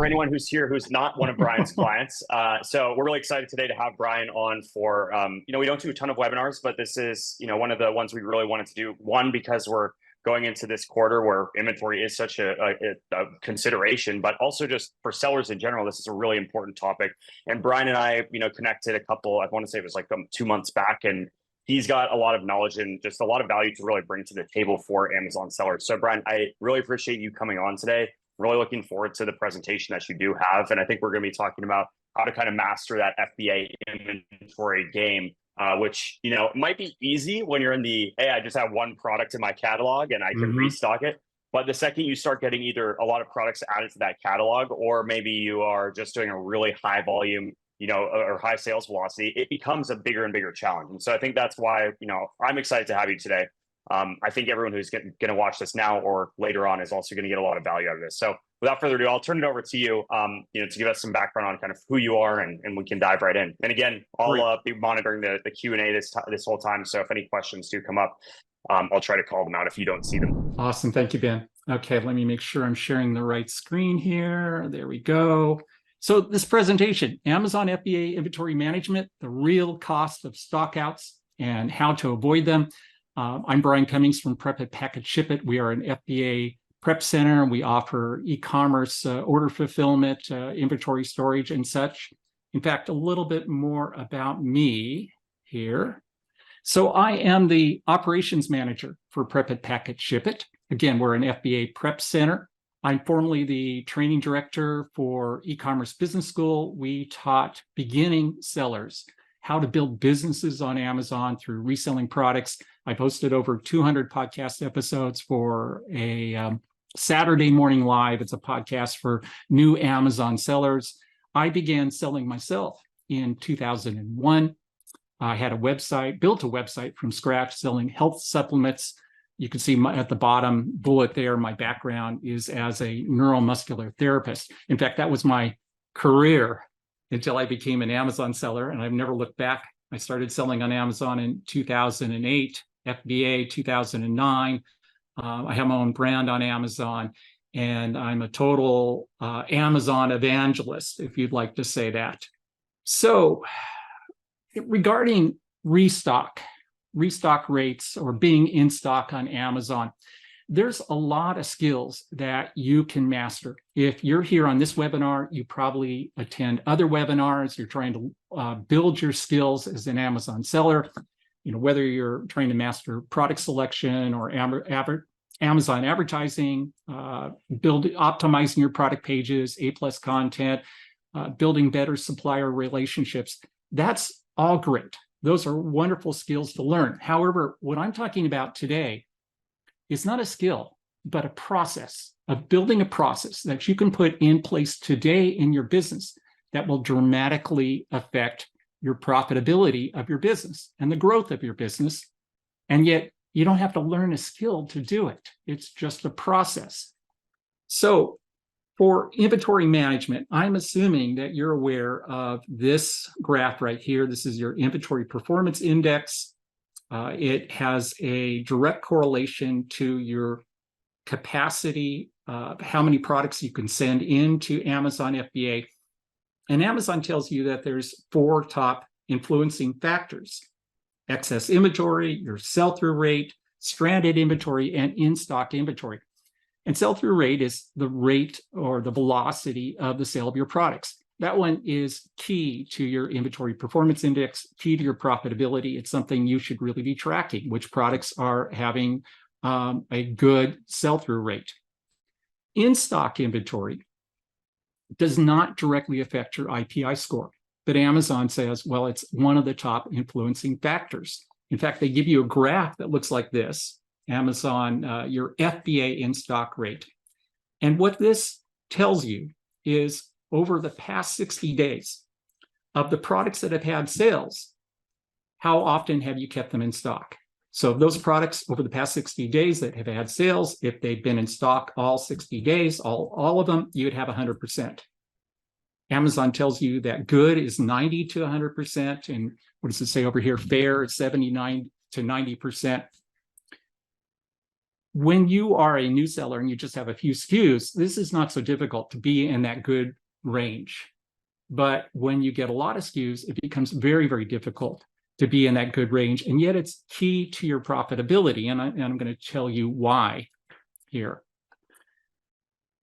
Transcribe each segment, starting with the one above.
for anyone who's here who's not one of Brian's clients. So we're really excited today to have Brian on for, we don't do a ton of webinars, but this is, one of the ones we really wanted to do. One, because we're going into this quarter where inventory is such a consideration, but also just for sellers in general, this is a really important topic. And Brian and I, connected a couple, I want to say it was like 2 months back, and he's got a lot of knowledge and just a lot of value to really bring to the table for Amazon sellers. So Brian, I really appreciate you coming on today. Really looking forward to the presentation that you do have. And I think we're going to be talking about how to kind of master that FBA inventory game, which, might be easy when you're in the, hey, I just have one product in my catalog and I can restock it. But the second you start getting either a lot of products added to that catalog, or maybe you are just doing a really high volume, or high sales velocity, it becomes a bigger and bigger challenge. And so I think that's why, I'm excited to have you today. I think everyone who's going to watch this now or later on is also going to get a lot of value out of this. So without further ado, I'll turn it over to you, to give us some background on kind of who you are, and we can dive right in. And again, I'll be monitoring the Q&A this whole time. So if any questions do come up, I'll try to call them out if you don't see them. Awesome. Thank you, Ben. Okay, let me make sure I'm sharing the right screen here. There we go. So this presentation, Amazon FBA inventory management, the real cost of stockouts and how to avoid them. I'm Brian Cummings from Prep It, Pack It, Ship It. We are an FBA prep center. We offer e-commerce order fulfillment, inventory storage, and such. In fact, a little bit more about me here. So I am the operations manager for Prep It, Pack It, Ship It. Again, we're an FBA prep center. I'm formerly the training director for e-commerce business school. We taught beginning sellers how to build businesses on Amazon through reselling products. I've hosted over 200 podcast episodes for a Saturday Morning Live. It's a podcast for new Amazon sellers. I began selling myself in 2001. I had a website, built a website from scratch selling health supplements. You can see at the bottom bullet there, my background is as a neuromuscular therapist. In fact, that was my career until I became an Amazon seller, and I've never looked back. I started selling on Amazon in 2008, FBA 2009. I have my own brand on Amazon, and I'm a total Amazon evangelist, if you'd like to say that. So regarding restock rates or being in stock on Amazon, there's a lot of skills that you can master. If you're here on this webinar, you probably attend other webinars. You're trying to build your skills as an Amazon seller. Whether you're trying to master product selection or Amazon advertising, optimizing your product pages, A+ content, building better supplier relationships. That's all great. Those are wonderful skills to learn. However, what I'm talking about today is not a skill, but a process of building a process that you can put in place today in your business that will dramatically affect your profitability of your business and the growth of your business. And yet you don't have to learn a skill to do it. It's just a process. So for inventory management, I'm assuming that you're aware of this graph right here. This is your inventory performance index. It has a direct correlation to your capacity, how many products you can send into Amazon FBA. And Amazon tells you that there's 4 top influencing factors: excess inventory, your sell-through rate, stranded inventory, and in-stock inventory. And sell-through rate is the rate or the velocity of the sale of your products. That one is key to your inventory performance index, key to your profitability. It's something you should really be tracking, which products are having a good sell-through rate. In-stock inventory does not directly affect your IPI score, but Amazon says, well, it's one of the top influencing factors. In fact, they give you a graph that looks like this, Amazon, your FBA in-stock rate. And what this tells you is over the past 60 days of the products that have had sales, how often have you kept them in stock? So those products over the past 60 days that have had sales, if they've been in stock all 60 days, all of them, you would have 100%. Amazon tells you that good is 90 to 100%. And what does it say over here? Fair is 79 to 90%. When you are a new seller and you just have a few SKUs, this is not so difficult to be in that good range. But when you get a lot of SKUs, it becomes very, very difficult to be in that good range. And yet it's key to your profitability. And I'm going to tell you why here.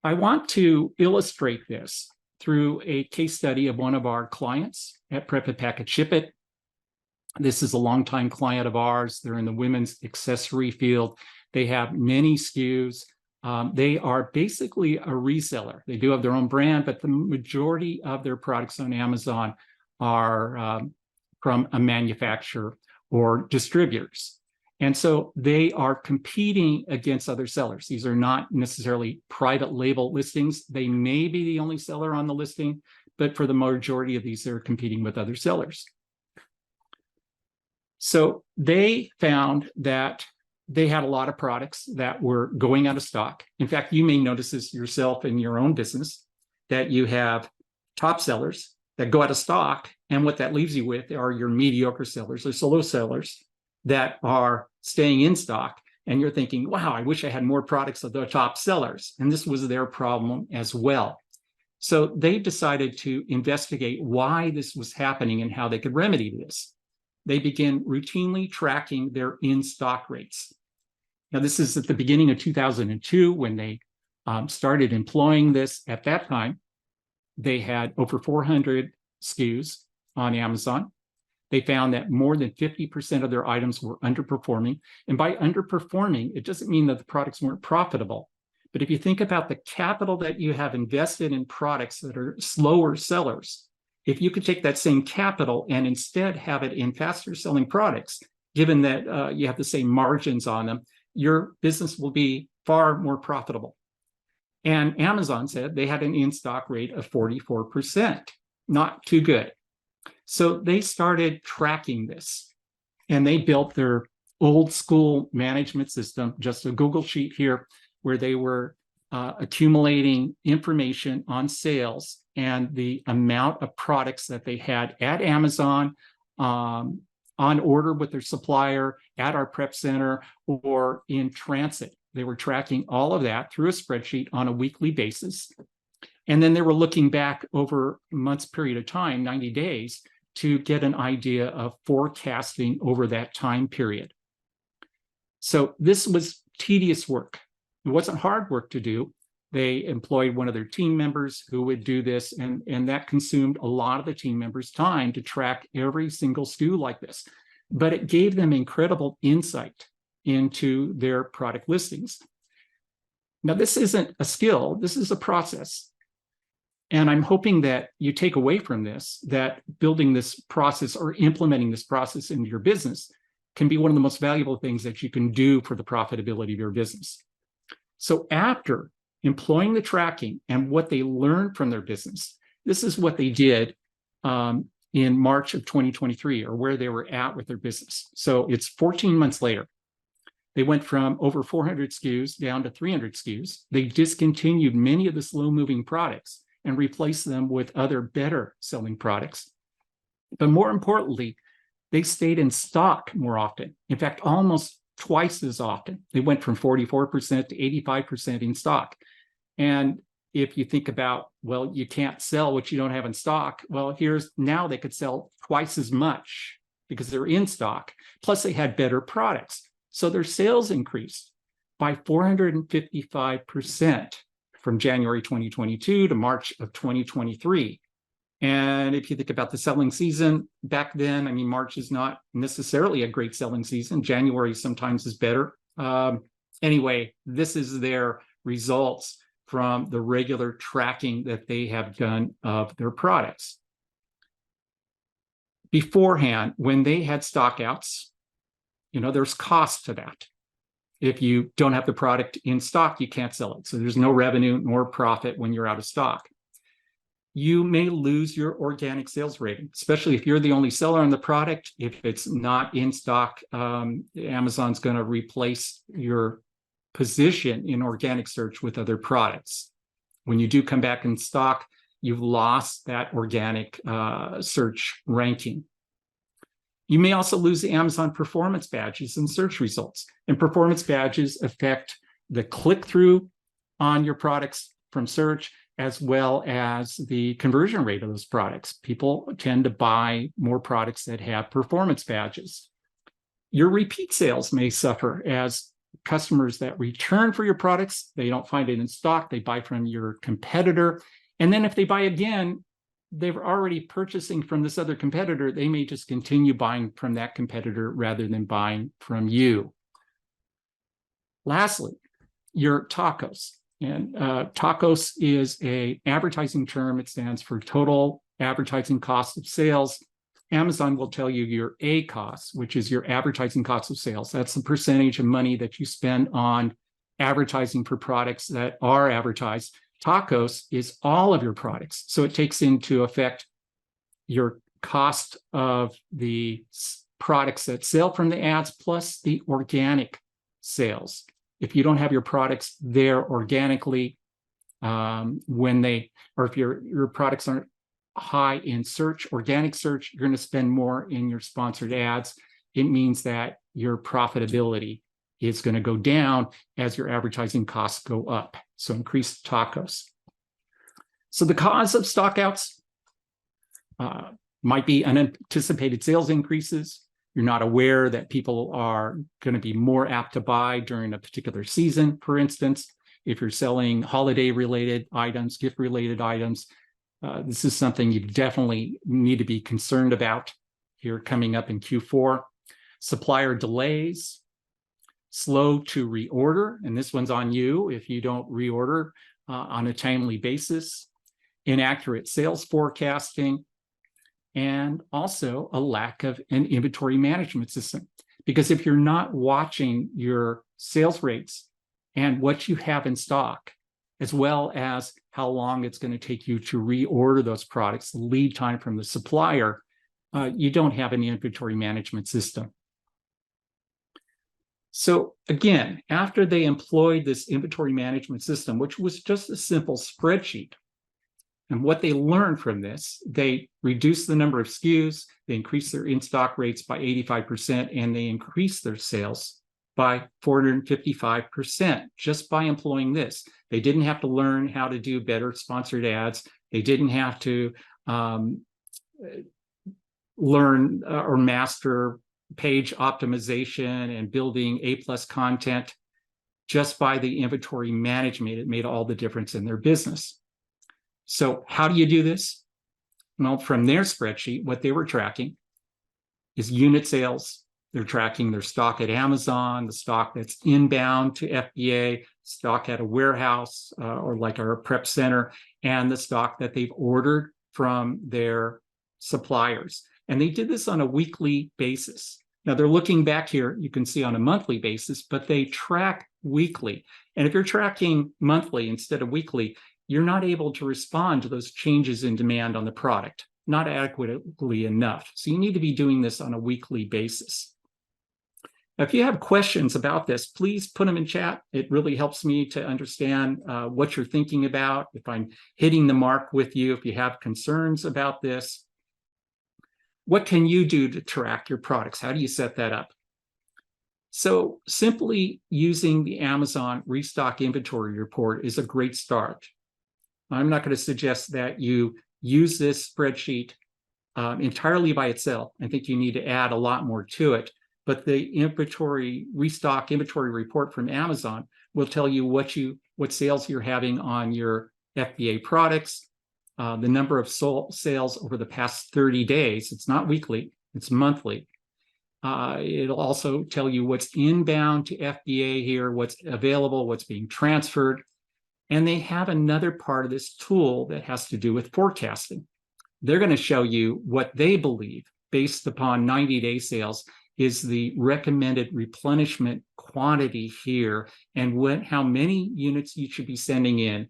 I want to illustrate this through a case study of one of our clients at Prep It, Pack It, Ship It. This is a longtime client of ours. They're in the women's accessory field. They have many SKUs. They are basically a reseller. They do have their own brand, but the majority of their products on Amazon are from a manufacturer or distributors. And so they are competing against other sellers. These are not necessarily private label listings. They may be the only seller on the listing, but for the majority of these, they're competing with other sellers. So they found that they had a lot of products that were going out of stock. In fact, you may notice this yourself in your own business, that you have top sellers that go out of stock. And what that leaves you with are your mediocre sellers or solo sellers that are staying in stock. And you're thinking, wow, I wish I had more products of the top sellers. And this was their problem as well. So they decided to investigate why this was happening and how they could remedy this. They began routinely tracking their in-stock rates. Now, this is at the beginning of 2002 when they started employing this. At that time, they had over 400 SKUs on Amazon. They found that more than 50% of their items were underperforming. And by underperforming, it doesn't mean that the products weren't profitable. But if you think about the capital that you have invested in products that are slower sellers, if you could take that same capital and instead have it in faster selling products, given that you have the same margins on them, your business will be far more profitable. And Amazon said they had an in-stock rate of 44%, not too good. So they started tracking this, and they built their old school management system, just a Google sheet here, where they were accumulating information on sales and the amount of products that they had at Amazon, on order with their supplier, at our prep center, or in transit. They were tracking all of that through a spreadsheet on a weekly basis. And then they were looking back over a month's period of time, 90 days, to get an idea of forecasting over that time period. So this was tedious work. It wasn't hard work to do. They employed one of their team members who would do this, and that consumed a lot of the team members' time to track every single SKU like this. But it gave them incredible insight into their product listings. Now, this isn't a skill, this is a process. And I'm hoping that you take away from this that building this process or implementing this process into your business can be one of the most valuable things that you can do for the profitability of your business. So after employing the tracking and what they learned from their business, this is what they did in March of 2023, or where they were at with their business. So it's 14 months later. They went from over 400 SKUs down to 300 SKUs. They discontinued many of the slow-moving products and replace them with other better selling products. But more importantly, they stayed in stock more often. In fact, almost twice as often. They went from 44% to 85% in stock. And if you think about, well, you can't sell what you don't have in stock. Well, now they could sell twice as much because they're in stock. Plus they had better products. So their sales increased by 455%. From January 2022 to March of 2023. And if you think about the selling season back then, I mean, March is not necessarily a great selling season. January sometimes is better. Anyway, this is their results from the regular tracking that they have done of their products. Beforehand, when they had stockouts, there's cost to that. If you don't have the product in stock, you can't sell it. So there's no revenue nor profit when you're out of stock. You may lose your organic sales rating, especially if you're the only seller on the product. If it's not in stock, Amazon's going to replace your position in organic search with other products. When you do come back in stock, you've lost that organic search ranking. You may also lose the Amazon performance badges and search results. And performance badges affect the click-through on your products from search, as well as the conversion rate of those products. People tend to buy more products that have performance badges. Your repeat sales may suffer as customers that return for your products, they don't find it in stock, they buy from your competitor. And then if they buy again, they're already purchasing from this other competitor, they may just continue buying from that competitor rather than buying from you. Lastly, your TACoS. And TACoS is an advertising term. It stands for total advertising cost of sales. Amazon will tell you your ACoS, which is your advertising cost of sales. That's the percentage of money that you spend on advertising for products that are advertised. TACoS is all of your products. So it takes into effect your cost of the products that sell from the ads plus the organic sales. If you don't have your products there organically, if your products aren't high in search, organic search, you're going to spend more in your sponsored ads. It means that your profitability is going to go down as your advertising costs go up. So increase TACoS. So the cause of stockouts might be unanticipated sales increases. You're not aware that people are going to be more apt to buy during a particular season, for instance. If you're selling holiday-related items, gift-related items, this is something you definitely need to be concerned about here coming up in Q4. Supplier delays, slow to reorder, and this one's on you if you don't reorder on a timely basis. Inaccurate sales forecasting, and also a lack of an inventory management system. Because if you're not watching your sales rates and what you have in stock, as well as how long it's going to take you to reorder those products, the lead time from the supplier, you don't have an inventory management system. So again, after they employed this inventory management system, which was just a simple spreadsheet, and what they learned from this, they reduced the number of SKUs, they increased their in-stock rates by 85%, and they increased their sales by 455% just by employing this. They didn't have to learn how to do better sponsored ads. They didn't have to learn or master page optimization and building A+ content. Just by the inventory management, it made all the difference in their business. So how do you do this? Well, from their spreadsheet, what they were tracking is unit sales. They're tracking their stock at Amazon, the stock that's inbound to FBA, stock at a warehouse or like our prep center, and the stock that they've ordered from their suppliers. And they did this on a weekly basis. Now they're looking back here, you can see on a monthly basis, but they track weekly. And if you're tracking monthly instead of weekly, you're not able to respond to those changes in demand on the product, not adequately enough. So you need to be doing this on a weekly basis. Now, if you have questions about this, please put them in chat. It really helps me to understand what you're thinking about, if I'm hitting the mark with you, if you have concerns about this. What can you do to track your products? How do you set that up? So simply using the Amazon Restock Inventory Report is a great start. I'm not going to suggest that you use this spreadsheet entirely by itself. I think you need to add a lot more to it. But the Restock Inventory Report from Amazon will tell you what sales you're having on your FBA products, the number of sales over the past 30 days. It's not weekly, it's monthly. It'll also tell you what's inbound to FBA here, what's available, what's being transferred. And they have another part of this tool that has to do with forecasting. They're going to show you what they believe, based upon 90-day sales, is the recommended replenishment quantity here, and how many units you should be sending in,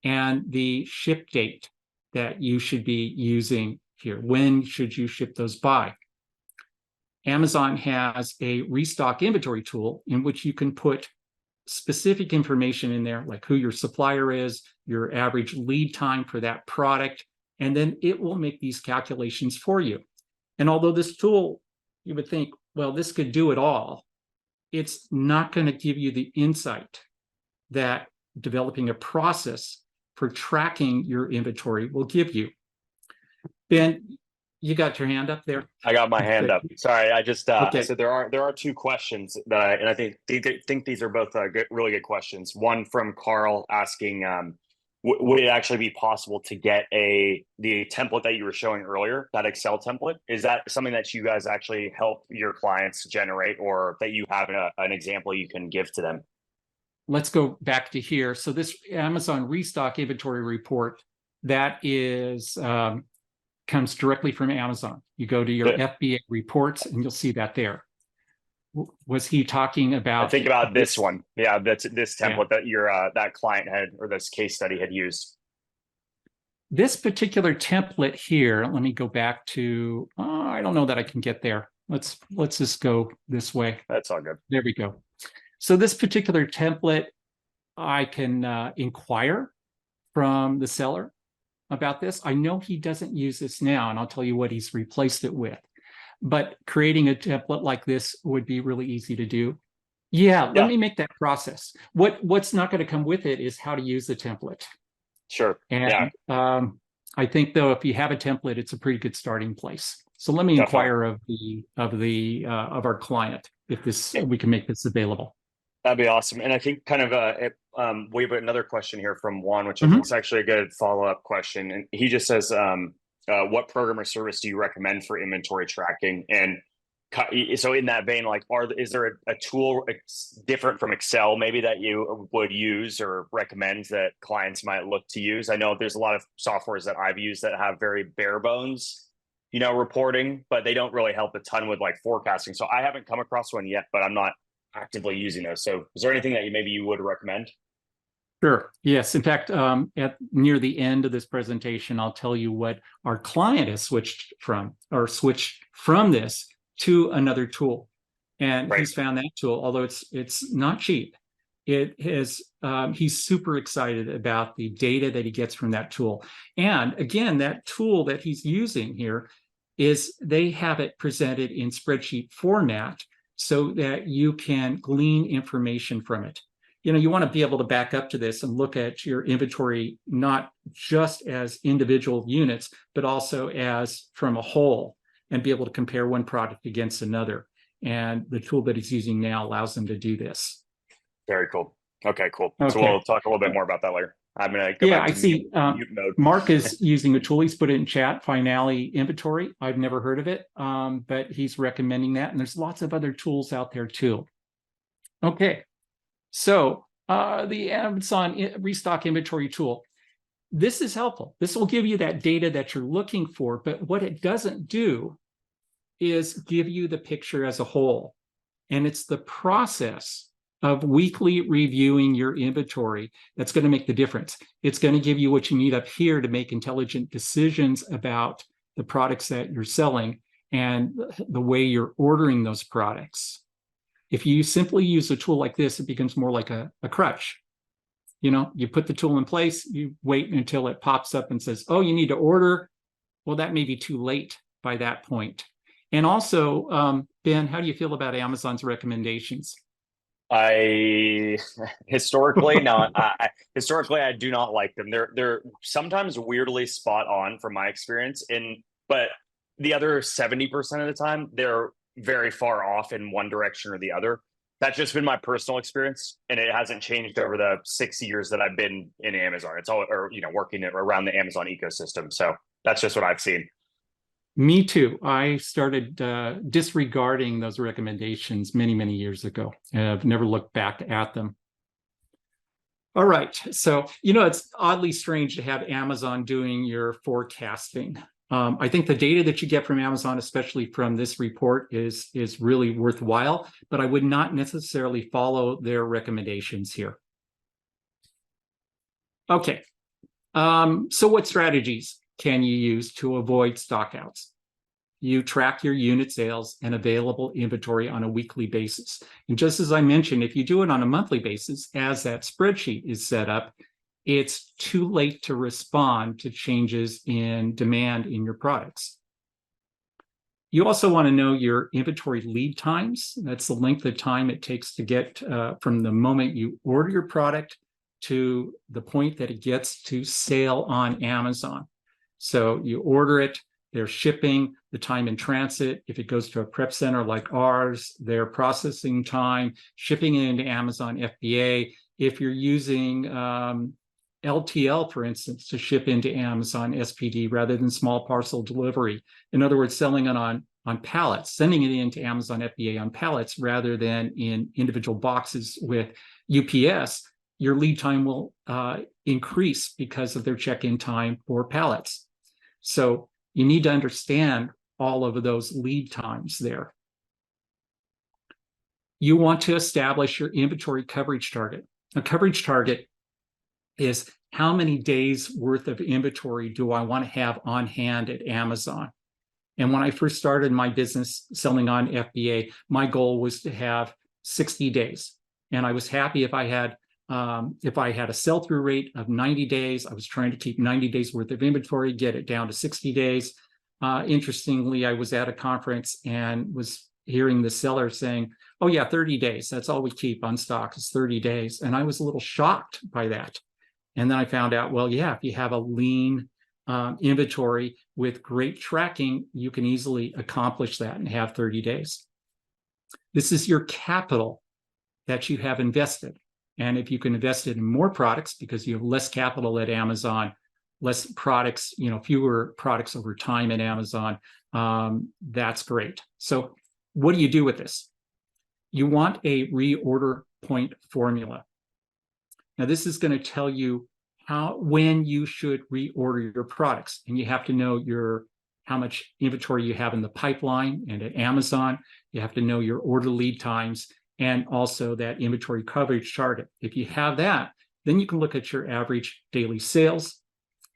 and the ship date that you should be using here. When should you ship those by? Amazon has a restock inventory tool in which you can put specific information in there, like who your supplier is, your average lead time for that product, and then it will make these calculations for you. And although this tool, you would think, well, this could do it all, it's not going to give you the insight that developing a process for tracking your inventory will give you. Ben, you got your hand up there? I got my hand up. Sorry, I just Okay. so there are two questions that I think these are both really good questions. One from Carl asking, would it actually be possible to get the template that you were showing earlier, that Excel template? Is that something that you guys actually help your clients generate, or that you have an example you can give to them? Let's go back to here. So this Amazon restock inventory report, that is comes directly from Amazon. You go to your FBA reports and you'll see that there. Was he talking about? I think about this one. Yeah, that's this template that your that client had, or this case study had used. This particular template here, let me go back to, I don't know that I can get there. Let's just go this way. That's all good. There we go. So this particular template, I can inquire from the seller about this. I know he doesn't use this now, and I'll tell you what he's replaced it with. But creating a template like this would be really easy to do. Yeah, let me make that process. What's not going to come with it is how to use the template. Sure. And I think, though, if you have a template, it's a pretty good starting place. So let me inquire of our client if we can make this available. That'd be awesome. And I think kind of we have another question here from Juan, which I think is actually a good follow-up question. And he just says, what program or service do you recommend for inventory tracking? And so in that vein, like, is there a tool different from Excel maybe that you would use or recommend that clients might look to use? I know there's a lot of softwares that I've used that have very bare bones, reporting, but they don't really help a ton with like forecasting. So I haven't come across one yet, but I'm not actively using those. So is there anything that maybe you would recommend? Sure. Yes. In fact, near the end of this presentation, I'll tell you what our client has switched from this to another tool. And he's found that tool, although it's not cheap. He's super excited about the data that he gets from that tool. And again, that tool that he's using here they have it presented in spreadsheet format so that you can glean information from it. You want to be able to back up to this and look at your inventory, not just as individual units, but also as from a whole, and be able to compare one product against another. And the tool that he's using now allows them to do this. Very cool. Okay, cool. Okay. So we'll talk a little bit more about that later. I'm going to go back to mute mode. Mark is using a tool. He's put it in chat, Finale Inventory. I've never heard of it, but he's recommending that. And there's lots of other tools out there too. Okay. So the Amazon Restock Inventory tool, this is helpful. This will give you that data that you're looking for, but what it doesn't do is give you the picture as a whole. And it's the process of weekly reviewing your inventory that's going to make the difference. It's going to give you what you need up here to make intelligent decisions about the products that you're selling and the way you're ordering those products. If you simply use a tool like this, it becomes more like a crutch. You put the tool in place, you wait until it pops up and says, oh, you need to order. Well, that may be too late by that point. And also, Ben, how do you feel about Amazon's recommendations? Historically I do not like them. They're sometimes weirdly spot on from my experience, but the other 70% of the time they're very far off in one direction or the other. That's just been my personal experience, and it hasn't changed over the 6 years that I've been in Amazon. It's all, working around the Amazon ecosystem. So that's just what I've seen. Me too. I started disregarding those recommendations many, many years ago, and I've never looked back at them. All right. So, it's oddly strange to have Amazon doing your forecasting. I think the data that you get from Amazon, especially from this report, is really worthwhile, but I would not necessarily follow their recommendations here. Okay. So what strategies can you use to avoid stockouts? You track your unit sales and available inventory on a weekly basis. And just as I mentioned, if you do it on a monthly basis, as that spreadsheet is set up, it's too late to respond to changes in demand in your products. You also want to know your inventory lead times. That's the length of time it takes to get from the moment you order your product to the point that it gets to sale on Amazon. So you order it, their shipping, the time in transit. If it goes to a prep center like ours, their processing time, shipping it into Amazon FBA. If you're using LTL, for instance, to ship into Amazon SPD rather than small parcel delivery. In other words, selling it on pallets, sending it into Amazon FBA on pallets rather than in individual boxes with UPS, your lead time will increase because of their check-in time for pallets. So you need to understand all of those lead times there. You want to establish your inventory coverage target. A coverage target is how many days worth of inventory do I want to have on hand at Amazon? And when I first started my business selling on FBA, my goal was to have 60 days. And I was happy if I had a sell-through rate of 90 days. I was trying to keep 90 days worth of inventory, get it down to 60 days. Interestingly, I was at a conference and was hearing the seller saying, oh yeah, 30 days. That's all we keep on stock is 30 days. And I was a little shocked by that. And then I found out, well, yeah, if you have a lean inventory with great tracking, you can easily accomplish that and have 30 days. This is your capital that you have invested. And if you can invest it in more products because you have less capital at Amazon, less products, fewer products over time at Amazon, that's great. So what do you do with this? You want a reorder point formula. Now, this is going to tell you when you should reorder your products, and you have to know how much inventory you have in the pipeline and at Amazon. You have to know your order lead times and also that inventory coverage target. If you have that, then you can look at your average daily sales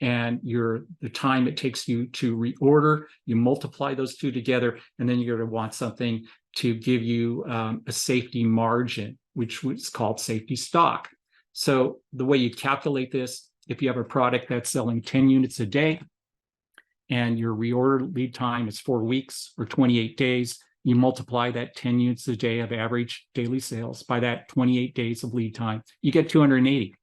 and the time it takes you to reorder. You multiply those two together, and then you're going to want something to give you a safety margin, which is called safety stock. So the way you calculate this, if you have a product that's selling 10 units a day and your reorder lead time is 4 weeks or 28 days, you multiply that 10 units a day of average daily sales by that 28 days of lead time, you get 280.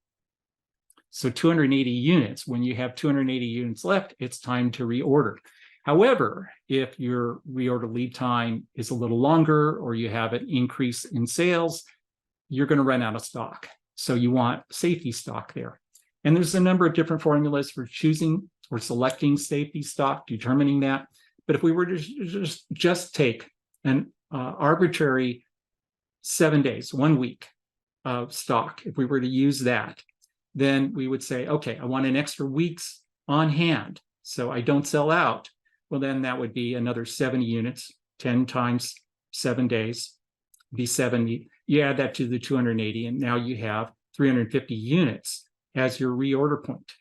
So 280 units, when you have 280 units left, it's time to reorder. However, if your reorder lead time is a little longer or you have an increase in sales, you're going to run out of stock. So you want safety stock there. And there's a number of different formulas for choosing or selecting safety stock, determining that. But if we were to just take an arbitrary 7 days, 1 week of stock, if we were to use that, then we would say, okay, I want an extra week's on hand so I don't sell out. Well, then that would be another 70 units, 10 times 7 days, be 70. You add that to the 280, and now you have 350 units as your reorder point.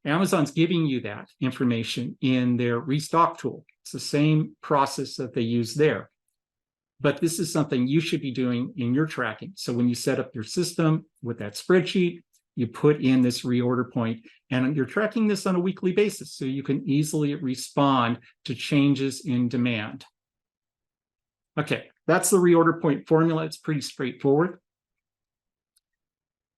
Amazon's giving you that information in their restock tool. It's the same process that they use there. But this is something you should be doing in your tracking. So when you set up your system with that spreadsheet, you put in this reorder point, and you're tracking this on a weekly basis so you can easily respond to changes in demand. Okay, that's the reorder point formula. It's pretty straightforward.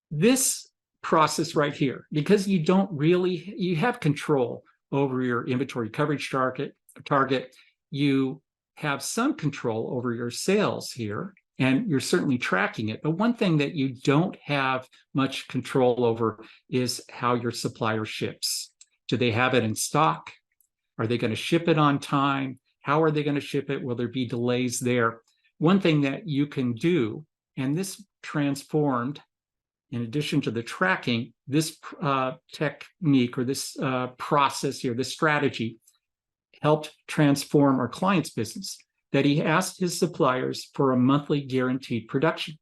This process right here, because you have control over your inventory coverage target, you have some control over your sales here, and you're certainly tracking it. But one thing that you don't have much control over is how your supplier ships. Do they have it in stock? Are they going to ship it on time? How are they going to ship it? Will there be delays there? One thing that you can do, and this transformed, in addition to the tracking, this technique or this process here, this strategy, helped transform our client's business, that he asked his suppliers for a monthly guaranteed production.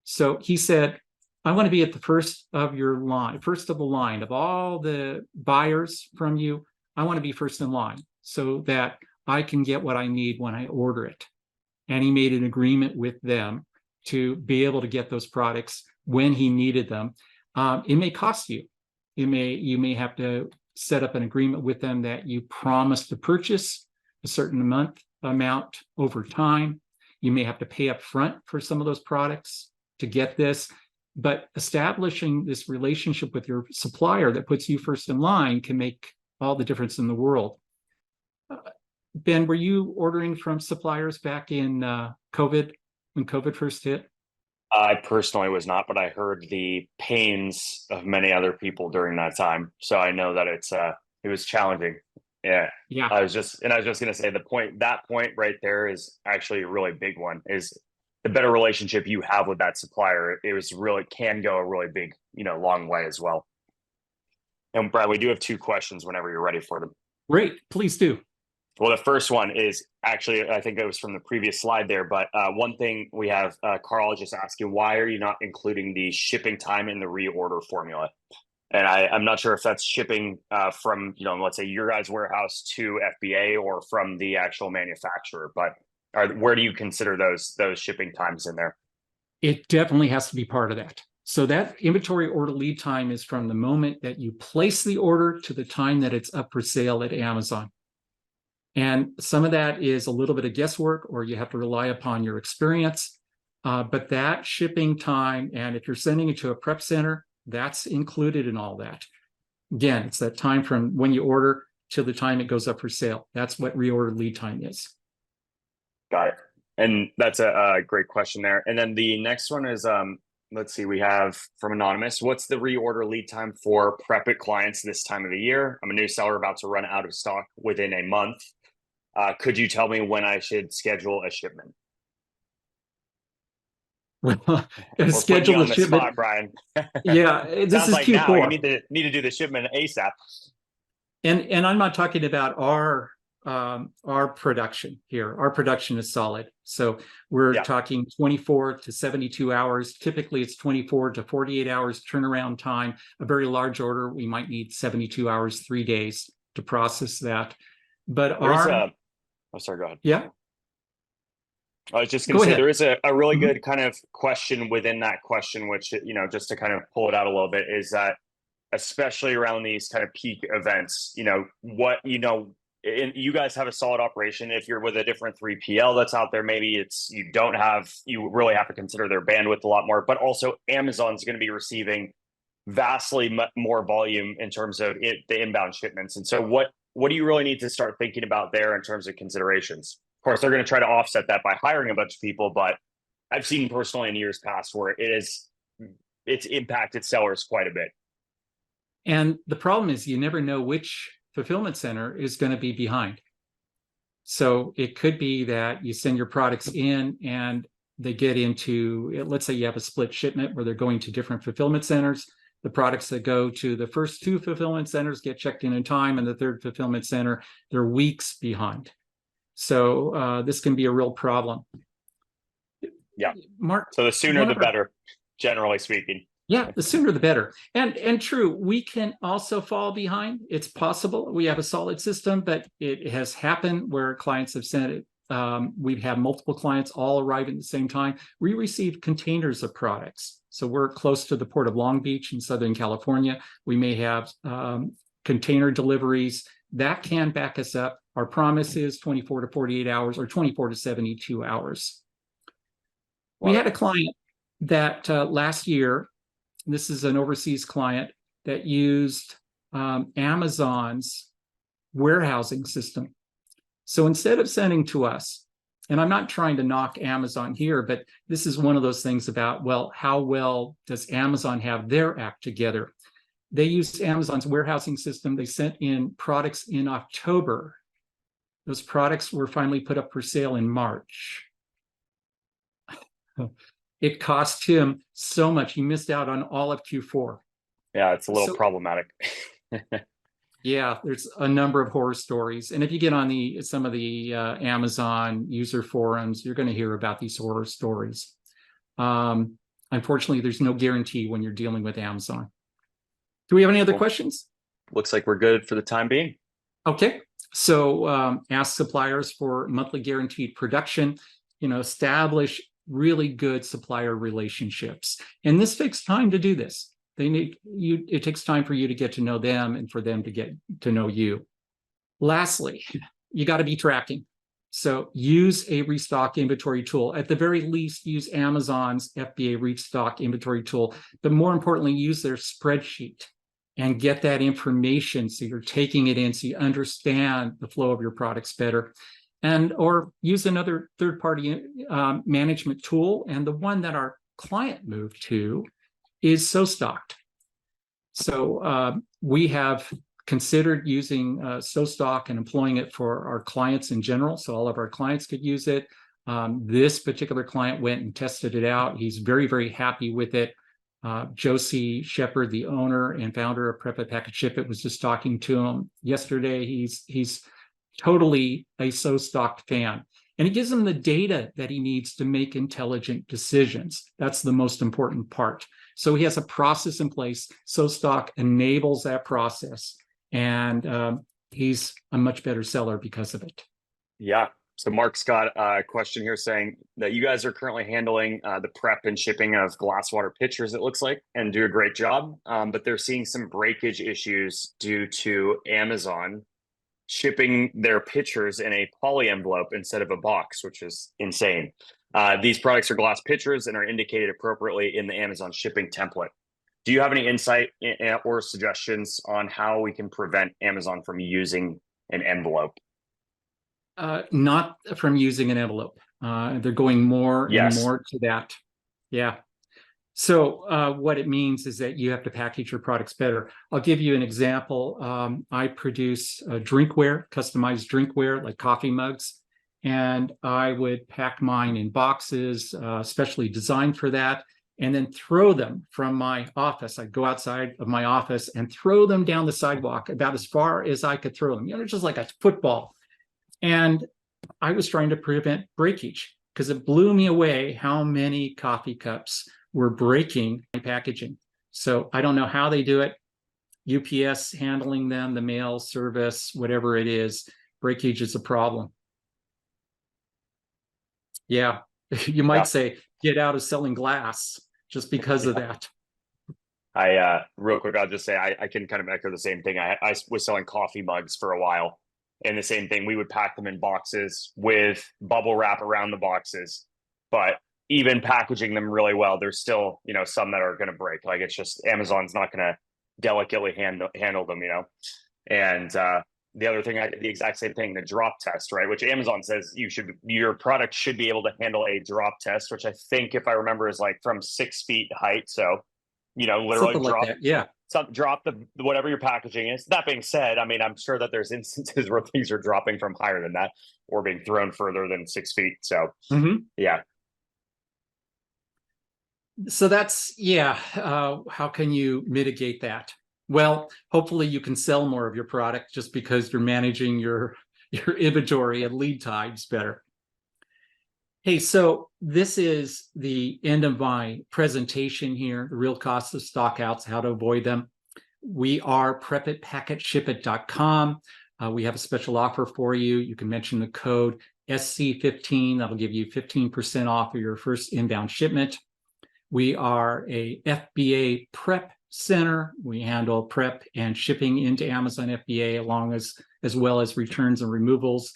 So he said, I want to be at the first of the line of all the buyers from you. I want to be first in line so that I can get what I need when I order it. And he made an agreement with them to be able to get those products when he needed them. It may cost you. You may have to set up an agreement with them that you promise to purchase a certain amount over time. You may have to pay up front for some of those products to get this, but establishing this relationship with your supplier that puts you first in line can make all the difference in the world. Ben, were you ordering from suppliers back in COVID, when COVID first hit? I personally was not, but I heard the pains of many other people during that time. So I know that it was challenging. Yeah. Yeah. I was just going to say that point right there is actually a really big one, is the better relationship you have with that supplier. Can go a really big, long way as well. And Brad, we do have 2 questions whenever you're ready for them. Great, please do. Well, the first one is actually, I think it was from the previous slide there, but one thing we have, Carl just asking, why are you not including the shipping time in the reorder formula? And I'm not sure if that's shipping from, let's say your guys' warehouse to FBA or from the actual manufacturer, but where do you consider those shipping times in there? It definitely has to be part of that. So that inventory order lead time is from the moment that you place the order to the time that it's up for sale at Amazon. And some of that is a little bit of guesswork, or you have to rely upon your experience. But that shipping time, and if you're sending it to a prep center, that's included in all that. Again, it's that time from when you order to the time it goes up for sale. That's what reorder lead time is. Got it. And that's a great question there. And then the next one is, let's see, we have from Anonymous, what's the reorder lead time for Prep It clients this time of the year? I'm a new seller about to run out of stock within a month. Could you tell me when I should schedule a shipment? Well, schedule a shipment, spot, Brian. Yeah, this is like Q4. Now you need to do the shipment ASAP. And I'm not talking about our production here. Our production is solid. So we're talking 24 to 72 hours. Typically, it's 24 to 48 hours turnaround time. A very large order, we might need 72 hours, 3 days to process that. But oh, sorry, go ahead. Yeah. I was just going to say, there is a really good kind of question within that question, which, just to kind of pull it out a little bit, is that especially around these kind of peak events, you guys have a solid operation. If you're with a different 3PL that's out there, maybe you really have to consider their bandwidth a lot more, but also Amazon's going to be receiving vastly more volume in terms of the inbound shipments. And so what do you really need to start thinking about there in terms of considerations? Of course, they're going to try to offset that by hiring a bunch of people, but I've seen personally in years past where it's impacted sellers quite a bit. And the problem is you never know which fulfillment center is going to be behind. So it could be that you send your products in and they get into, let's say you have a split shipment where they're going to different fulfillment centers. The products that go to the first 2 fulfillment centers get checked in time, and the 3rd fulfillment center, they're weeks behind. So this can be a real problem. Yeah. Mark. So the sooner the better, generally speaking. Yeah, the sooner the better. And true, we can also fall behind. It's possible. We have a solid system, but it has happened where clients have sent it. We've had multiple clients all arrive at the same time. We receive containers of products. So we're close to the Port of Long Beach in Southern California. We may have container deliveries. That can back us up. Our promise is 24 to 48 hours or 24 to 72 hours. We had a client that last year, this is an overseas client that used Amazon's warehousing system. So instead of sending to us, and I'm not trying to knock Amazon here, but this is one of those things about, well, how well does Amazon have their act together? They used Amazon's warehousing system. They sent in products in October. Those products were finally put up for sale in March. It cost him so much. He missed out on all of Q4. Yeah, it's a little problematic. Yeah, there's a number of horror stories. And if you get on some of the Amazon user forums, you're going to hear about these horror stories. Unfortunately, there's no guarantee when you're dealing with Amazon. Do we have any other questions? Looks like we're good for the time being. Okay. So ask suppliers for monthly guaranteed production, establish really good supplier relationships. And this takes time to do this. It takes time for you to get to know them and for them to get to know you. Lastly, you got to be tracking. So use a restock inventory tool. At the very least, use Amazon's FBA restock inventory tool, but more importantly, use their spreadsheet and get that information so you're taking it in so you understand the flow of your products better. And or use another third-party management tool. And the one that our client moved to is SoStocked. So we have considered using SoStock and employing it for our clients in general, so all of our clients could use it. This particular client went and tested it out. He's very, very happy with it. Josie Shepard, the owner and founder of Prep It, Package Ship It, was just talking to him yesterday. He's totally a SoStocked fan. And it gives him the data that he needs to make intelligent decisions. That's the most important part. So he has a process in place. SoStock enables that process. And he's a much better seller because of it. Yeah. So Mark's got a question here saying that you guys are currently handling the prep and shipping of glasswater pitchers, it looks like, and do a great job. But they're seeing some breakage issues due to Amazon shipping their pitchers in a poly envelope instead of a box, which is insane. These products are glass pitchers and are indicated appropriately in the Amazon shipping template. Do you have any insight or suggestions on how we can prevent Amazon from using an envelope? Not from using an envelope. They're going more and more to that. Yeah. So what it means is that you have to package your products better. I'll give you an example. I produce drinkware, customized drinkware like coffee mugs, and I would pack mine in boxes, specially designed for that, and then throw them from my office. I'd go outside of my office and throw them down the sidewalk about as far as I could throw them, just like a football. And I was trying to prevent breakage because it blew me away how many coffee cups were breaking in packaging. So I don't know how they do it. UPS handling them, the mail service, whatever it is, breakage is a problem. Yeah, you might say, get out of selling glass just because of that. Real quick, I'll just say I can kind of echo the same thing. I was selling coffee mugs for a while, and the same thing. We would pack them in boxes with bubble wrap around the boxes, but even packaging them really well, there's still some that are going to break. Like it's just Amazon's not going to delicately handle them, And the other thing, the exact same thing, the drop test, right? Which Amazon says your product should be able to handle a drop test, which I think, if I remember, is like from 6 feet height. So, literally something drop, like that. Yeah. Drop the whatever your packaging is. That being said, I mean, I'm sure that there's instances where things are dropping from higher than that or being thrown further than 6 feet. So, yeah. So that's, how can you mitigate that? Well, hopefully you can sell more of your product just because you're managing your inventory and lead times better. Hey, so this is the end of my presentation here, the real costs of stockouts, how to avoid them. We are prepitpacketshipit.com. We have a special offer for you. You can mention the code SC15. That'll give you 15% off of your first inbound shipment. We are a FBA prep center. We handle prep and shipping into Amazon FBA as well as returns and removals,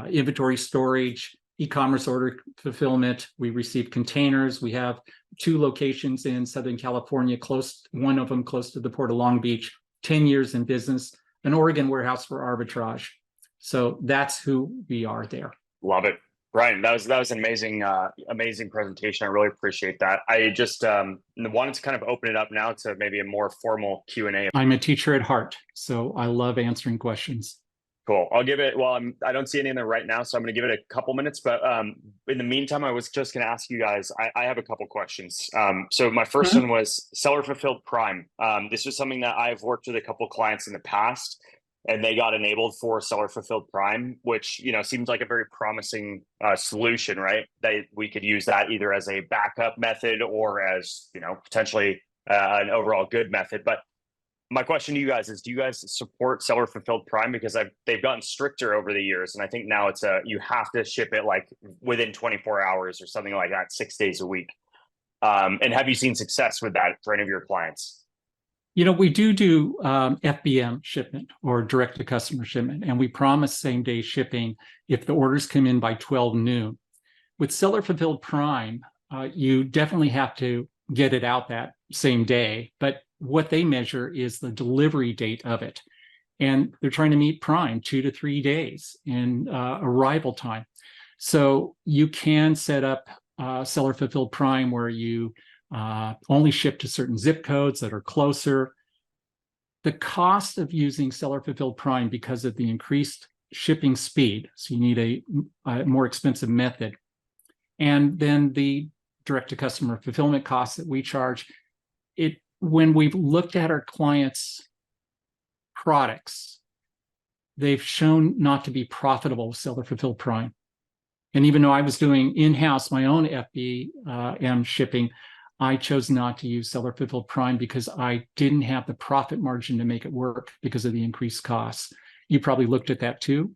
inventory storage, e-commerce order fulfillment. We receive containers. We have 2 locations in Southern California, one of them close to the Port of Long Beach, 10 years in business, an Oregon warehouse for arbitrage. So that's who we are there. Love it. Brian, that was an amazing presentation. I really appreciate that. I just wanted to kind of open it up now to maybe a more formal Q&A. I'm a teacher at heart, so I love answering questions. Cool. I'll give it, I don't see any in there right now, so I'm going to give it a couple minutes. But in the meantime, I was just going to ask you guys, I have a couple questions. So my first one was Seller Fulfilled Prime. This was something that I've worked with a couple clients in the past, and they got enabled for Seller Fulfilled Prime, which, seems like a very promising solution, right? That we could use that either as a backup method or as, potentially an overall good method. But my question to you guys is, do you guys support Seller Fulfilled Prime? Because they've gotten stricter over the years. And I think now you have to ship it like within 24 hours or something like that, 6 days a week. And have you seen success with that for any of your clients? We do FBM shipment or direct to customer shipment, and we promise same day shipping if the orders come in by 12 noon. With seller fulfilled prime, you definitely have to get it out that same day, but what they measure is the delivery date of it. And they're trying to meet prime 2 to 3 days in arrival time. So you can set up seller fulfilled prime where you only ship to certain zip codes that are closer. The cost of using seller fulfilled prime because of the increased shipping speed, so you need a more expensive method, and then the direct to customer fulfillment costs that we charge, when we've looked at our clients' products, they've shown not to be profitable with seller fulfilled prime. And even though I was doing in-house my own FBM shipping, I chose not to use seller fulfilled prime because I didn't have the profit margin to make it work because of the increased costs. You probably looked at that too.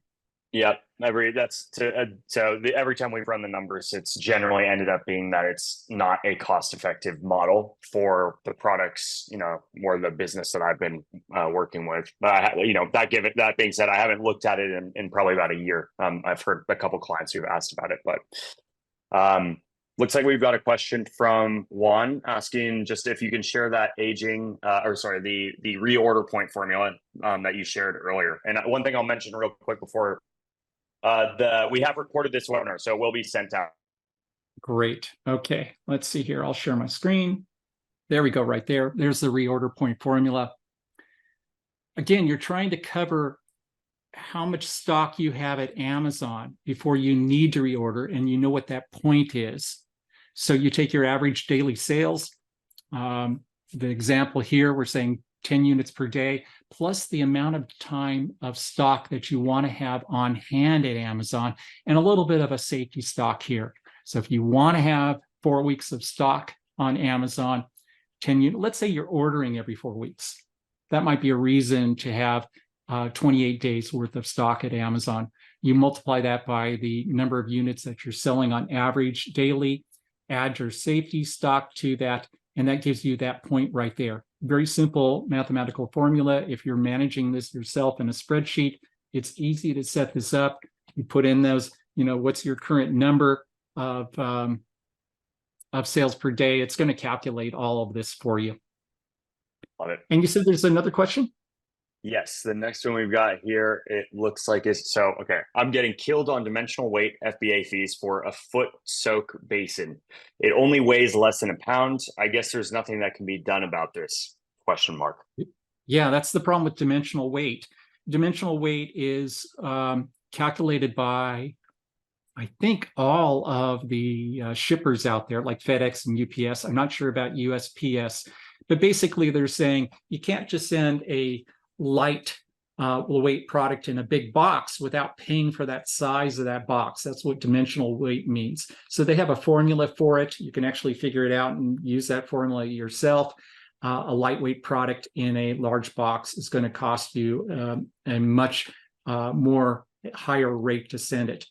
Yep. Every time we've run the numbers, it's generally ended up being that it's not a cost-effective model for the products, or the business that I've been working with. But that being said, I haven't looked at it in probably about a year. I've heard a couple clients who've asked about it, but looks like we've got a question from Juan asking just if you can share that the reorder point formula that you shared earlier. And one thing I'll mention real quick before. We have recorded this webinar, so it will be sent out. Great. Okay, let's see here. I'll share my screen. There we go, right there. There's the reorder point formula. Again, you're trying to cover how much stock you have at Amazon before you need to reorder, and you know what that point is. So you take your average daily sales. The example here, we're saying 10 units per day, plus the amount of time of stock that you want to have on hand at Amazon, and a little bit of a safety stock here. So if you want to have 4 weeks of stock on Amazon, 10 units, let's say you're ordering every 4 weeks. That might be a reason to have 28 days worth of stock at Amazon. You multiply that by the number of units that you're selling on average daily, add your safety stock to that, and that gives you that point right there. Very simple mathematical formula. If you're managing this yourself in a spreadsheet, it's easy to set this up. You put in those, what's your current number of sales per day. It's going to calculate all of this for you. Love it. And you said there's another question? Yes, the next one we've got here, it looks like okay, I'm getting killed on dimensional weight FBA fees for a foot soak basin. It only weighs less than a pound. I guess there's nothing that can be done about this, ? Yeah, that's the problem with dimensional weight. Dimensional weight is calculated by, I think, all of the shippers out there, like FedEx and UPS. I'm not sure about USPS, but basically they're saying you can't just send a light weight product in a big box without paying for that size of that box. That's what dimensional weight means. So they have a formula for it. You can actually figure it out and use that formula yourself. A lightweight product in a large box is going to cost you a much more higher rate to send it.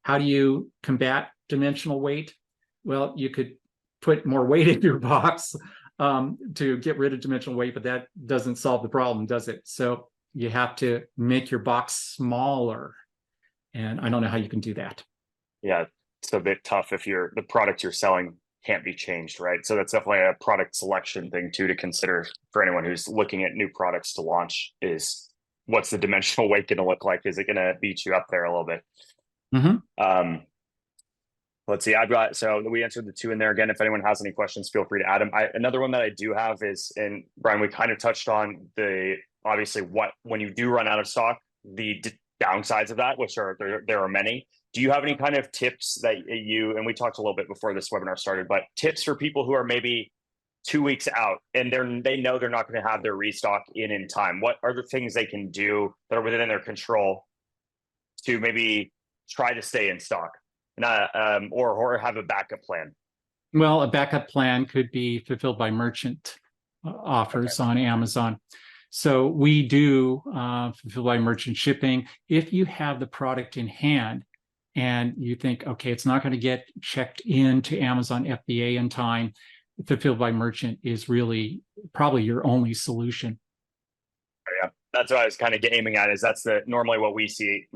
How do you combat dimensional weight? Well, you could put more weight in your box to get rid of dimensional weight, but that doesn't solve the problem, does it? So you have to make your box smaller. And I don't know how you can do that. Yeah, it's a bit tough if the product you're selling can't be changed, right? So that's definitely a product selection thing too to consider for anyone who's looking at new products to launch is what's the dimensional weight going to look like? Is it going to beat you up there a little bit? Mm-hmm. Let's see. So we answered the two in there. Again, if anyone has any questions, feel free to add them. Another one that I do have is, and Brian, we kind of touched on obviously when you do run out of stock, the downsides of that, which there are many. Do you have any kind of tips that and we talked a little bit before this webinar started, but tips for people who are maybe 2 weeks out and they know they're not going to have their restock in time? What are the things they can do that are within their control to maybe try to stay in stock? Or have a backup plan? Well, a backup plan could be fulfilled by merchant offers on Amazon. So we do fulfill by merchant shipping. If you have the product in hand and you think, okay, it's not going to get checked into Amazon FBA in time, fulfilled by merchant is really probably your only solution. Yeah, that's what I was kind of aiming at. Is that's the normally what we see,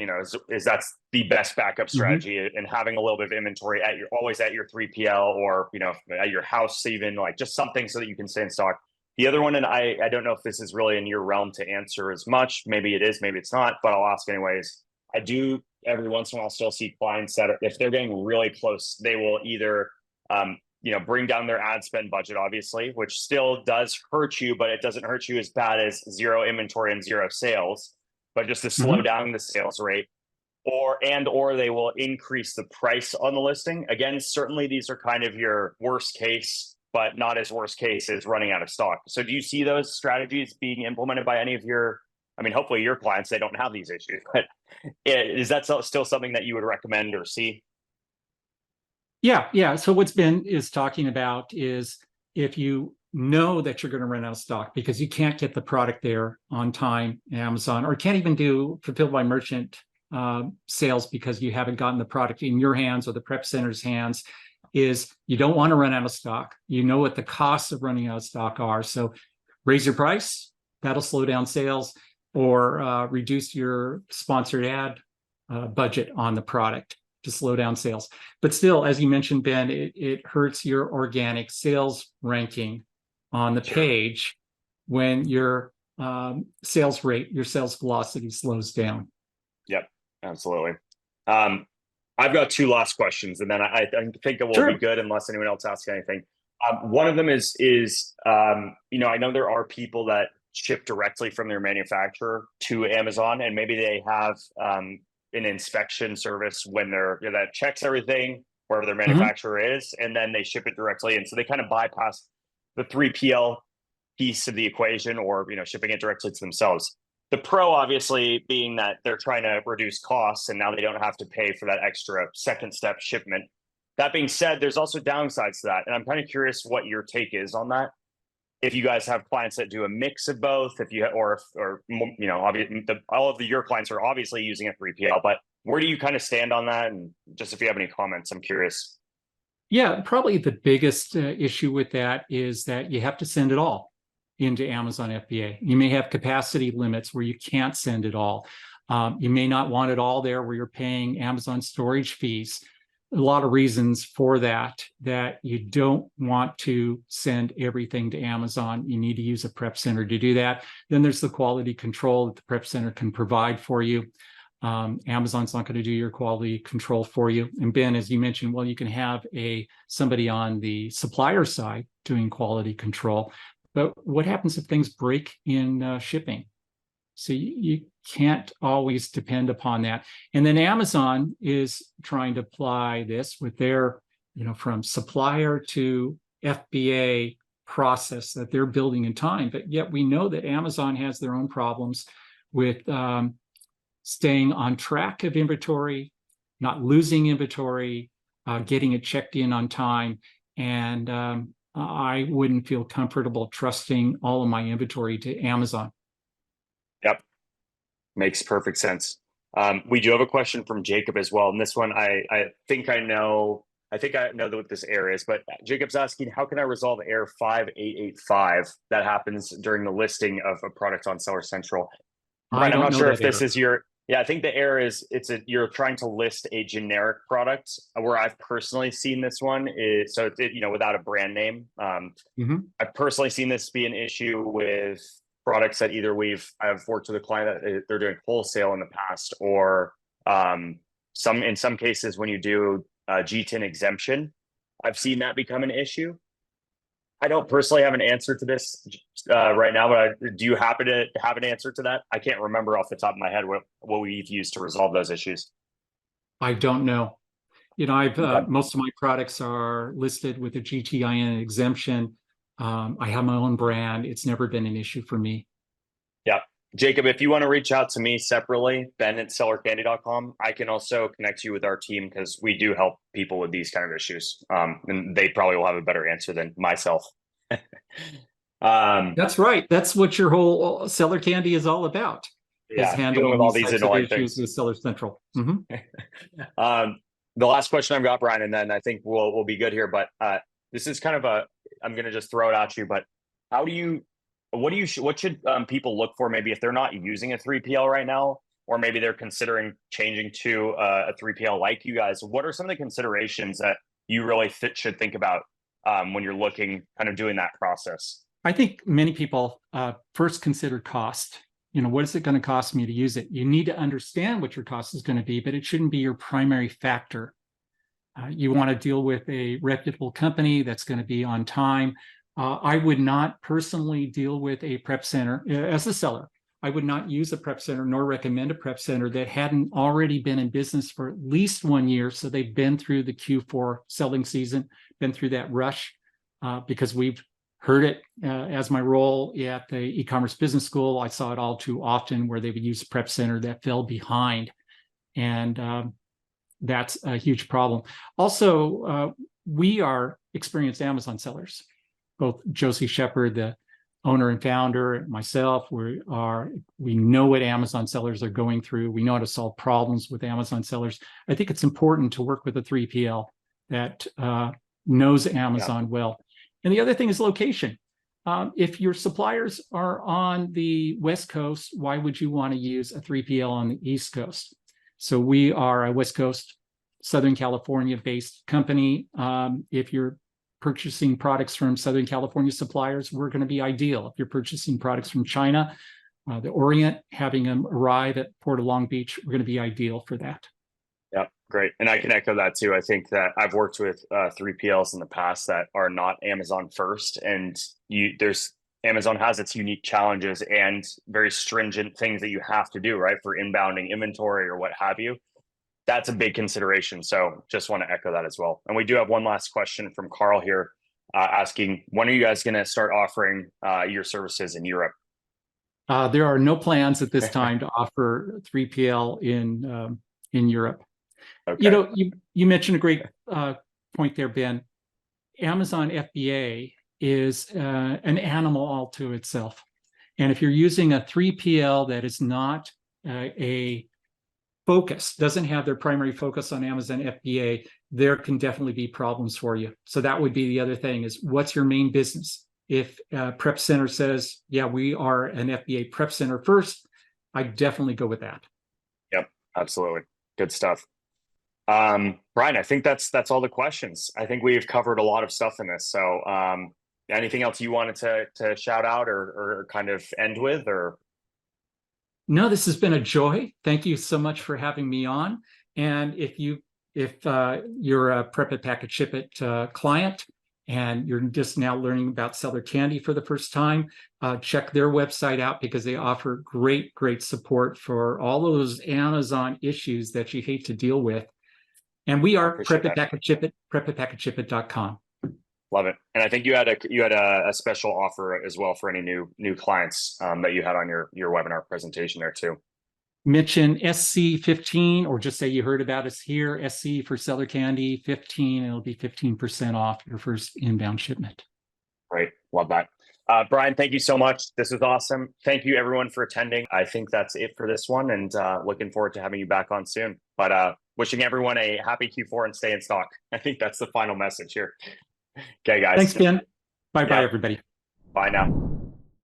is that's the best backup strategy, and having a little bit of inventory at your always at your 3PL, or at your house, even like just something so that you can stay in stock. The other one, and I don't know if this is really in your realm to answer as much. Maybe it is, maybe it's not, but I'll ask anyways. I do every once in a while still see clients that if they're getting really close, they will either bring down their ad spend budget, obviously, which still does hurt you, but it doesn't hurt you as bad as zero inventory and zero sales, but just to slow down the sales rate, or they will increase the price on the listing. Again, certainly these are kind of your worst case, but not as worst case as running out of stock. So do you see those strategies being implemented by any of your, hopefully your clients, they don't have these issues, but is that still something that you would recommend or see? Yeah. So what's Ben is talking about is if you know that you're going to run out of stock because you can't get the product there on time, Amazon, or can't even do fulfilled by merchant sales because you haven't gotten the product in your hands or the prep center's hands, is you don't want to run out of stock. You know what the costs of running out of stock are. So raise your price, that'll slow down sales, or reduce your sponsored ad budget on the product to slow down sales. But still, as you mentioned, Ben, it hurts your organic sales ranking on the page when your sales rate, your sales velocity slows down. Yep, absolutely. I've got two last questions, and then I think it will be good unless anyone else asks anything. One of them is I know there are people that ship directly from their manufacturer to Amazon, and maybe they have an inspection service when that checks everything wherever their manufacturer is, and then they ship it directly. And so they kind of bypass the 3PL piece of the equation, or shipping it directly to themselves. The pro, obviously, being that they're trying to reduce costs, and now they don't have to pay for that extra second step shipment. That being said, there's also downsides to that, and I'm kind of curious what your take is on that. If you guys have clients that do a mix of both, obviously all of your clients are obviously using a 3PL, but where do you kind of stand on that? And just if you have any comments, I'm curious. Yeah, probably the biggest issue with that is that you have to send it all into Amazon FBA. You may have capacity limits where you can't send it all. You may not want it all there where you're paying Amazon storage fees. A lot of reasons for that you don't want to send everything to Amazon. You need to use a prep center to do that. Then there's the quality control that the prep center can provide for you. Amazon's not going to do your quality control for you. And Ben, as you mentioned, well, you can have somebody on the supplier side doing quality control. But what happens if things break in shipping? So you can't always depend upon that. And then Amazon is trying to apply this with their, from supplier to FBA process that they're building in time. But yet we know that Amazon has their own problems with staying on track of inventory, not losing inventory, getting it checked in on time. And I wouldn't feel comfortable trusting all of my inventory to Amazon. Yep. Makes perfect sense. We do have a question from Jacob as well. And this one, I think I know what this error is, but Jacob's asking, how can I resolve error 5885 that happens during the listing of a product on Seller Central? Brian, I'm not sure if this is I think the error is you're trying to list a generic product. Where I've personally seen this one is, without a brand name. I've personally seen this be an issue with products that either I've worked with a client that they're doing wholesale in the past, or in some cases when you do G10 exemption, I've seen that become an issue. I don't personally have an answer to this right now, but do you happen to have an answer to that? I can't remember off the top of my head what we've used to resolve those issues. I don't know. Most of my products are listed with a GTIN exemption. I have my own brand. It's never been an issue for me. Yeah. Jacob, if you want to reach out to me separately, ben@sellercandy.com, I can also connect you with our team because we do help people with these kind of issues. And they probably will have a better answer than myself. That's right. That's what your whole Seller Candy is all about. Yeah, is handling with all these annoying issues things with Seller Central. The last question I've got, Brian, and then I think we'll be good here. But this is kind of I'm going to just throw it at you, but how do you, what should people look for maybe if they're not using a 3PL right now, or maybe they're considering changing to a 3PL like you guys? What are some of the considerations that you really should think about when you're looking, kind of doing that process? I think many people first consider cost. What is it going to cost me to use it? You need to understand what your cost is going to be, but it shouldn't be your primary factor. You want to deal with a reputable company that's going to be on time. I would not personally deal with a prep center as a seller. I would not use a prep center nor recommend a prep center that hadn't already been in business for at least 1 year. So they've been through the Q4 selling season, been through that rush, because we've heard it as my role at the e-commerce business school. I saw it all too often where they would use a prep center that fell behind. And that's a huge problem. Also, we are experienced Amazon sellers. Both Josie Shepard, the owner and founder, and myself, we know what Amazon sellers are going through. We know how to solve problems with Amazon sellers. I think it's important to work with a 3PL that knows Amazon well. And the other thing is location. If your suppliers are on the West Coast, why would you want to use a 3PL on the East Coast? So we are a West Coast, Southern California-based company. If you're purchasing products from Southern California suppliers, we're going to be ideal. If you're purchasing products from China, the Orient, having them arrive at Port of Long Beach, we're going to be ideal for that. Yeah, great. And I can echo that too. I think that I've worked with 3PLs in the past that are not Amazon first, and Amazon has its unique challenges and very stringent things that you have to do, right, for inbounding inventory or what have you. That's a big consideration. So just want to echo that as well. And we do have one last question from Carl here, asking, when are you guys going to start offering your services in Europe? There are no plans at this time to offer 3PL in Europe. Okay. You mentioned a great point there, Ben. Amazon FBA is an animal all to itself. And if you're using a 3PL that is not a focus, doesn't have their primary focus on Amazon FBA, there can definitely be problems for you. So that would be the other thing, is what's your main business? If a prep center says, yeah, we are an FBA prep center first, I definitely go with that. Yep, absolutely. Good stuff. Brian, I think that's all the questions. I think we've covered a lot of stuff in this. So anything else you wanted to shout out or kind of end with, or? No, this has been a joy. Thank you so much for having me on. And if you're a Prep It, Pack It, Ship It client, and you're just now learning about Seller Candy for the first time, check their website out, because they offer great support for all of those Amazon issues that you hate to deal with. And we are Prep It, Pack It, Ship It, prepitpackitshipit.com. Love it. And I think you had a special offer as well for any new clients that you had on your webinar presentation there too. Mention SC15, or just say you heard about us here. SC for Seller Candy 15, it'll be 15% off your first inbound shipment. Great. Love that. Brian, thank you so much. This was awesome. Thank you everyone for attending. I think that's it for this one, and looking forward to having you back on soon. But wishing everyone a happy Q4 and stay in stock. I think that's the final message here. Okay, guys. Thanks, Ben. Bye-bye, everybody. Bye now.